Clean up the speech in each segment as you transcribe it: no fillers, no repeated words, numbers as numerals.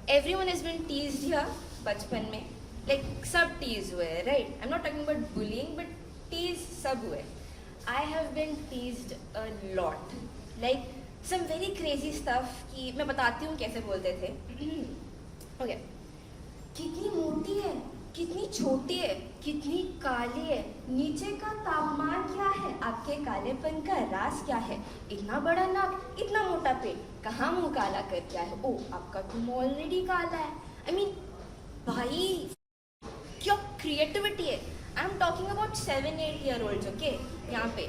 everyone has been teased here बचपन में, like सब tease हुए, right? I'm not talking about bullying, but tease सब हुए. I have been teased a lot, like some very crazy stuff कि मैं बताती हूँ कैसे बोलते थे. Okay. कितनी मोटी है, कितनी छोटी है, कितनी काली है, नीचे का तापमान क्या है, आपके कालेपन का राज क्या है, इतना बड़ा नाक, इतना मोटा पेट, कहाँ मुंह काला कर क्या है, ओ आपका तुम ऑलरेडी काला है. I mean, भाई क्या क्रिएटिविटी है. I am talking about 7-8 year olds, okay, यहाँ पे.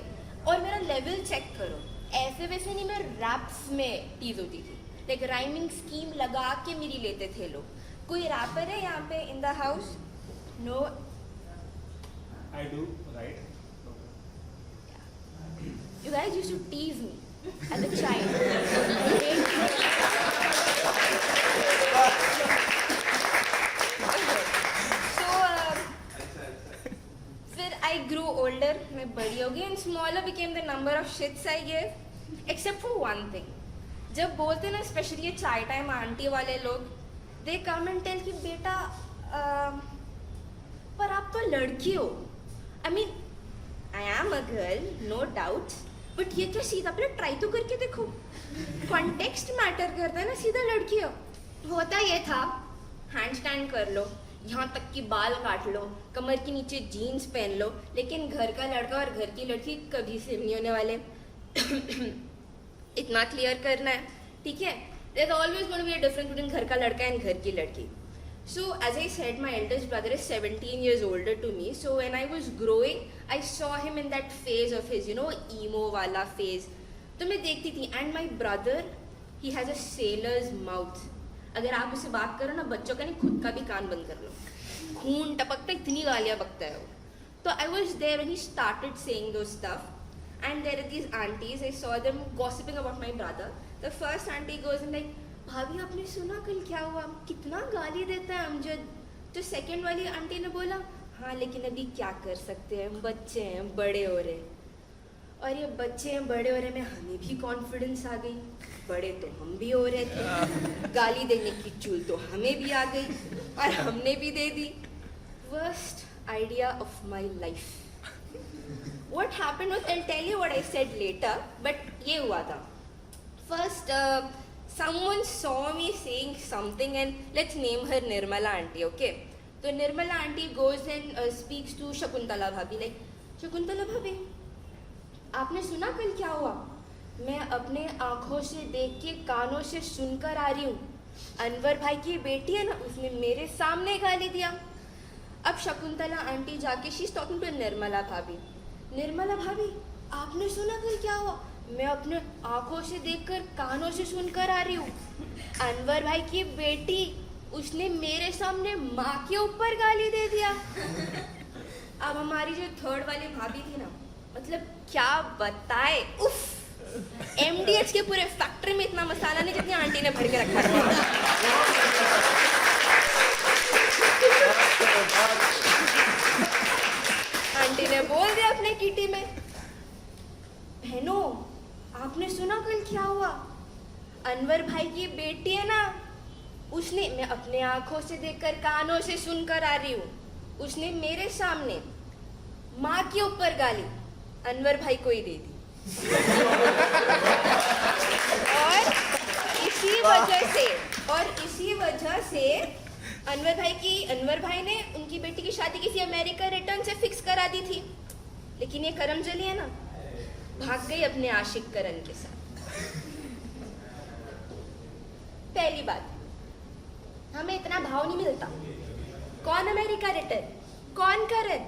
और मेरा लेवल चेक करो, ऐसे वैसे नहीं, मैं रैप्स में टीज होती थी, लाइक राइमिंग स्कीम लगा के मेरी लेते थे लोग. कोई रैपर है यहाँ पे in the house? No. I do, right? You guys used to tease me as a child. फिर I grew older, मैं बड़ी हो गई, and smaller became the number of shits I gave, except for one thing. जब बोलते ना, specially ये चाय टाइम आंटी वाले लोग, they come and tell कि बेटा पर आप तो लड़की हो. I mean, I am a girl, no doubt, but ये क्या सीधा पहले ट्राई तो करके देखो. कॉन्टेक्स्ट मैटर करता है ना, सीधा लड़की हो. होता ये था, हैंड स्टैंड कर लो, यहाँ तक कि बाल काट लो, कमर के नीचे जीन्स पहन लो, लेकिन घर का लड़का और घर की लड़की कभी सेम नहीं होने वाले. इतना क्लियर करना है, ठीक है? There's always going to be a difference between घर का लड़का and घर की लड़की. So as I said, my eldest brother is 17 years older to me. So when I was growing, I saw him in that phase of his, you know, emo वाला phase. तो मैं देखती थी. And my brother, he has a sailor's mouth. अगर आप उससे बात करो ना, बच्चों का नहीं, खुद का भी कान बंद कर लो, खून टपकता, इतनी गालियाँ बकता है वो. तो I was there when he started saying those stuff. And there are these aunties, I saw them gossiping about my brother. The first auntie goes and like, भाभी आपने सुना कल क्या हुआ, कितना गाली देता है अमजद. तो सेकंड वाली आंटी ने बोला, हाँ लेकिन अभी क्या कर सकते हैं, बच्चे हैं, बड़े हो रहे. और ये बच्चे हैं, बड़े हो रहे में हमें भी कॉन्फिडेंस आ गई. बड़े तो हम भी हो रहे थे, गाली देने की चूल तो हमें भी आ गई और हमने भी दे दी. Worst idea of my life. What happened was, I'll tell you what I said later, but ये हुआ था. First, someone saw me saying something, and let's name her Nirmala auntie, okay? So Nirmala auntie goes and speaks to Shakuntala bhabhi, like, Shakuntala bhabhi, आपने सुना कल क्या हुआ? मैं अपने आँखों से देख के कानों से सुनकर आ रही हूँ. अनवर भाई की बेटी है ना, उसने मेरे सामने गाली दिया. अब शकुंतला आंटी जाके she is talking to Nirmala भाभी. निर्मला भाभी, आपने सुना कल क्या हुआ? मैं अपने आँखों से देखकर कानों से सुनकर आ रही हूँ. अनवर भाई की बेटी, उसने मेरे सामने माँ के ऊपर गाली दे दिया. अब हमारी जो थर्ड वाली भाभी थी ना, मतलब क्या बताए, उफ. MDH के पूरे फैक्ट्री में इतना मसाला नहीं जितनी आंटी ने भर के रखा था. आंटी ने बोल दिया अपने किटी में, बहनों आपने सुना कल क्या हुआ? अनवर भाई की बेटी है ना, उसने, मैं अपने आंखों से देखकर कानों से सुनकर आ रही हूँ, उसने मेरे सामने माँ के ऊपर गाली अनवर भाई को ही दे दी. और इसी वजह से अनवर भाई ने उनकी बेटी की शादी किसी अमेरिका रिटर्न से फिक्स करा दी थी. लेकिन ये करमजली है ना, भाग गई अपने आशिक करण के साथ. पहली बात, हमें इतना भाव नहीं मिलता. कौन अमेरिका रिटर्न, कौन Karan?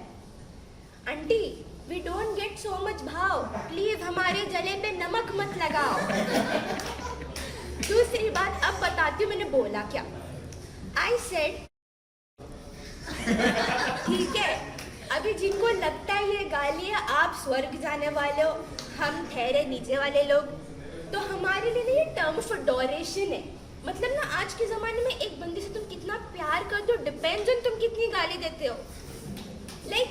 Aunty, we don't get so much bhav, please हमारे जले पे नमक मत लगाओ. दूसरी बात, अब बताती हूँ मैंने बोला क्या. आई सेड, ठीक है, अभी जिनको लगता है ये गालियाँ आप स्वर्ग जाने वाले हो, हम ठहरे नीचे वाले लोग, तो हमारे लिए ये टर्म ऑफ अडोरेशन है. मतलब ना, आज के ज़माने में एक बंदी से तुम कितना प्यार करते हो डिपेंड्स ऑन तुम कितनी गाली देते हो. लाइक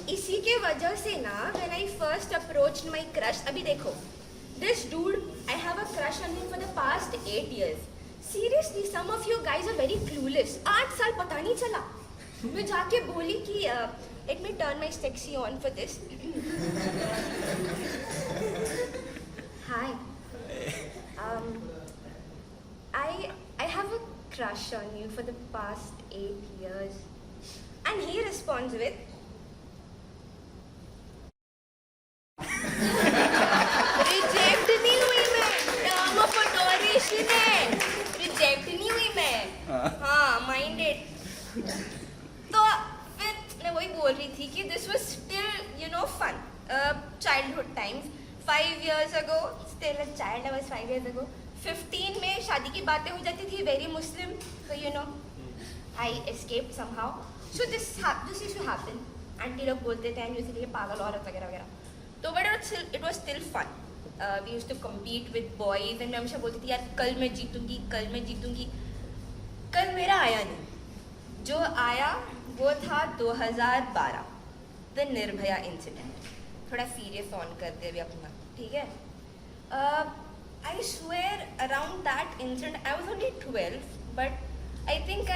इसी के वजह से ना, when I first approached my crush, अभी देखो, this dude, I have a crush on him for the past 8 years. Seriously, some of you guys are very clueless. 8 साल पता नहीं चला. मैं जाके बोली कि let me turn my sexy on for this. Hi. I have a crush on you for the past 8 years. And he responds with, reject नहीं हुई मैं, term of adoration है, reject नहीं हुई मैं, हाँ, mind it. तो फिर मैं वही बोल रही थी कि this was still, fun. Childhood times. 5 years ago, still a child, I was 5 years ago. 15 में शादी की बातें हो जाती थी, very Muslim, so I escaped somehow. So this used to happen. Aunty लोग बोलते थे and usually पागल औरत वगैरह वगैरह. तो but it was still fun. We used to compete with boys and मैं हमेशा बोलती थी यार कल मैं जीतूंगी. कल मेरा आया नहीं. जो आया वो था 2012, the निर्भया इंसिडेंट. थोड़ा सीरियस ऑन करते अभी अपना, ठीक है? I swear around that incident, I was only 12, but I think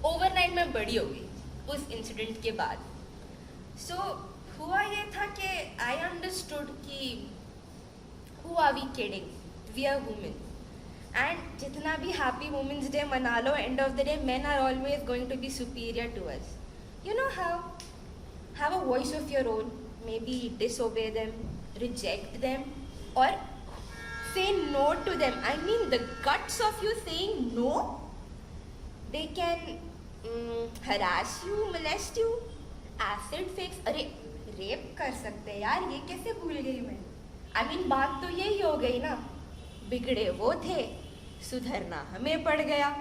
overnight मैं बड़ी हो गई उस इंसिडेंट के बाद. So हुआ ये था कि I understood कि who are we kidding? We are women. And जितना भी Happy Women's Day मना लो, end of the day, men are always going to be superior to us. You know how? Have a voice of your own. Maybe disobey them, reject them, or say no to them. I mean, the guts of you saying no. They can harass you, molest you, acid fix. अरे rape कर सकते हैं यार, ये कैसे भूल गई मैं? I mean, बात तो यही हो गई ना. बिगड़े वो थे, सुधरना हमें पड़ गया.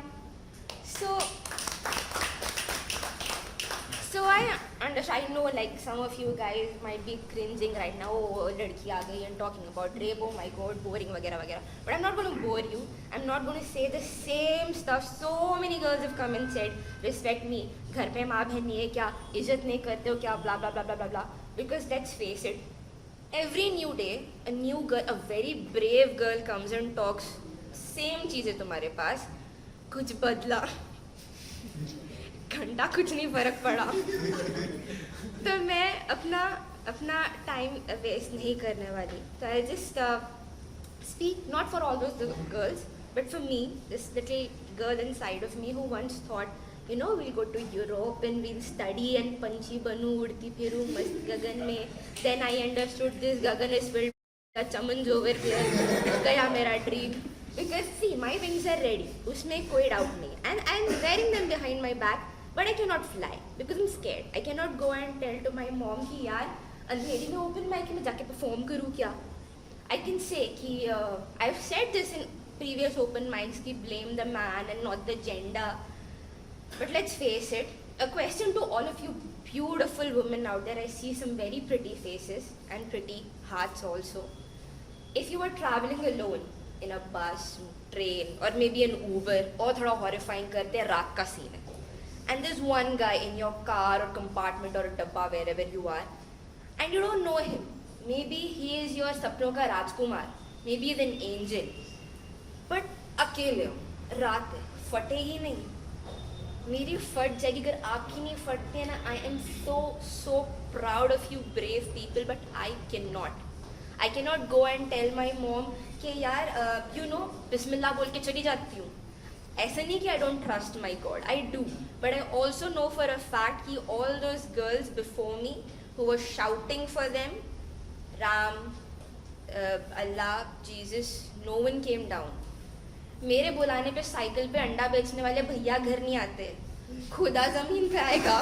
So I understand. I know like some of you guys might be cringing right now. Oh, लड़की आ गई and talking about rape. Oh my God, boring वगैरह वगैरह. But I'm not going to bore you. I'm not going to say the same stuff. So many girls have come and said, respect me. घर पे माँ बहन नहीं है क्या? इज्जत नहीं करते हो क्या? Blah blah blah blah blah blah. Because let's face it, every new day, a new girl, a very brave girl comes and talks. Same चीज़ें तुम्हारे पास. कुछ बदला. घंटा कुछ नहीं फर्क पड़ा. तो मैं अपना टाइम वेस्ट नहीं करने वाली. So I just speak not for all those girls, but for me, this little girl inside of me who once thought, we'll go to Europe and we'll study and panchi banu, udti phiru mast gagan mein. Then I understood this gagan is filled with chamans over here. Gaya mera dream. Because see, my wings are ready. उसमें कोई doubt नहीं. And I'm wearing them behind my back. But I cannot fly because I'm scared. I cannot go and tell to my mom कि यार अंधेरी में open mic में जाके perform करूँ क्या? I can say कि I've said this in previous open mics कि blame the man and not the gender. But let's face it, a question to all of you beautiful women out there. I see some very pretty faces and pretty hearts also. If you were traveling alone in a bus, train, or maybe an Uber, और थोड़ा horrifying करते रात का scene है. And there's one guy in your car or compartment or a dabba wherever you are, and you don't know him. Maybe he is your sapno ka Rajkumar. Maybe he's an angel. But अकेले हो, रात है, फटेगी नहीं. मेरी फट जाएगी अगर आपकी नहीं फटती है ना. I am so proud of you brave people, but I cannot go and tell my mom कि यार बिस्मिल्लाह बोल के चली जाती हूँ. ऐसा नहीं कि I don't trust my God, I do, but I also know for a fact कि all those girls before me who were shouting for them, Ram, Allah, Jesus, no one came down. मेरे बुलाने पे cycle पे अंडा बेचने वाले भैया घर नहीं आते. खुदा जमीन पे आएगा.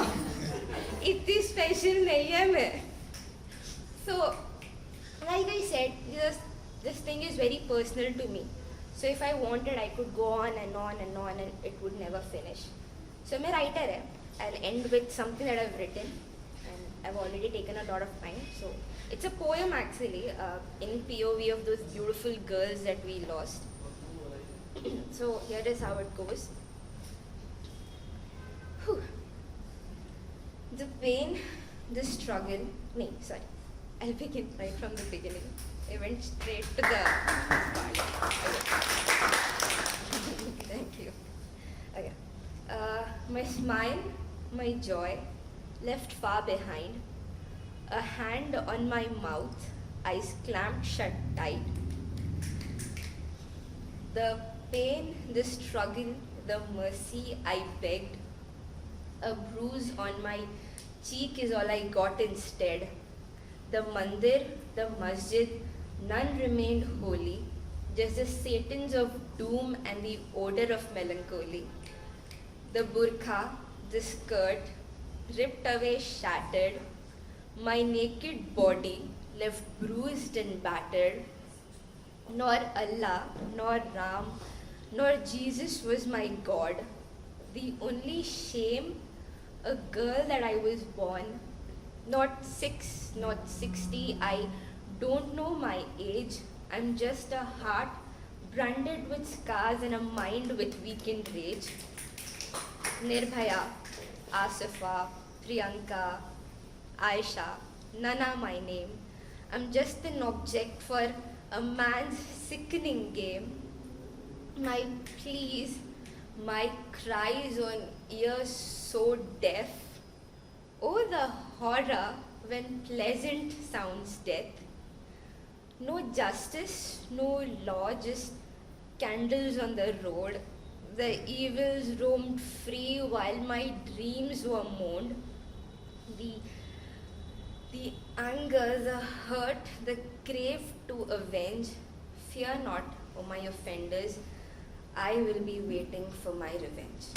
इतनी स्पेशल नहीं है मैं. So, like I said, this thing is very personal to me. So if I wanted, I could go on and on and on and it would never finish. So I'm a writer. I'll end with something that I've written and I've already taken a lot of time. So it's a poem actually in POV of those beautiful girls that we lost. So here is how it goes. Whew. The pain, the struggle. No, sorry. I'll begin right from the beginning. I went straight to the part. Thank you. Okay. My smile, my joy, left far behind. A hand on my mouth, eyes clamped shut tight. The pain, the struggle, the mercy I begged. A bruise on my cheek is all I got instead. The mandir, the masjid, none remained holy, just the satans of doom and the odor of melancholy. The burqa, the skirt, ripped away, shattered, my naked body left bruised and battered. Nor Allah, nor Ram, nor Jesus was my God. The only shame, a girl that I was born, not 6, not 60, I don't know my age. I'm just a heart branded with scars and a mind with weakened rage. Nirbhaya, Asifa, Priyanka, Aisha, none are my name. I'm just an object for a man's sickening game. My pleas, my cries on ears so deaf. Oh, the horror when pleasant sounds death. No justice, no law, just candles on the road. The evils roamed free while my dreams were mourned. The anger, the hurt, the crave to avenge. Fear not, O my offenders, I will be waiting for my revenge.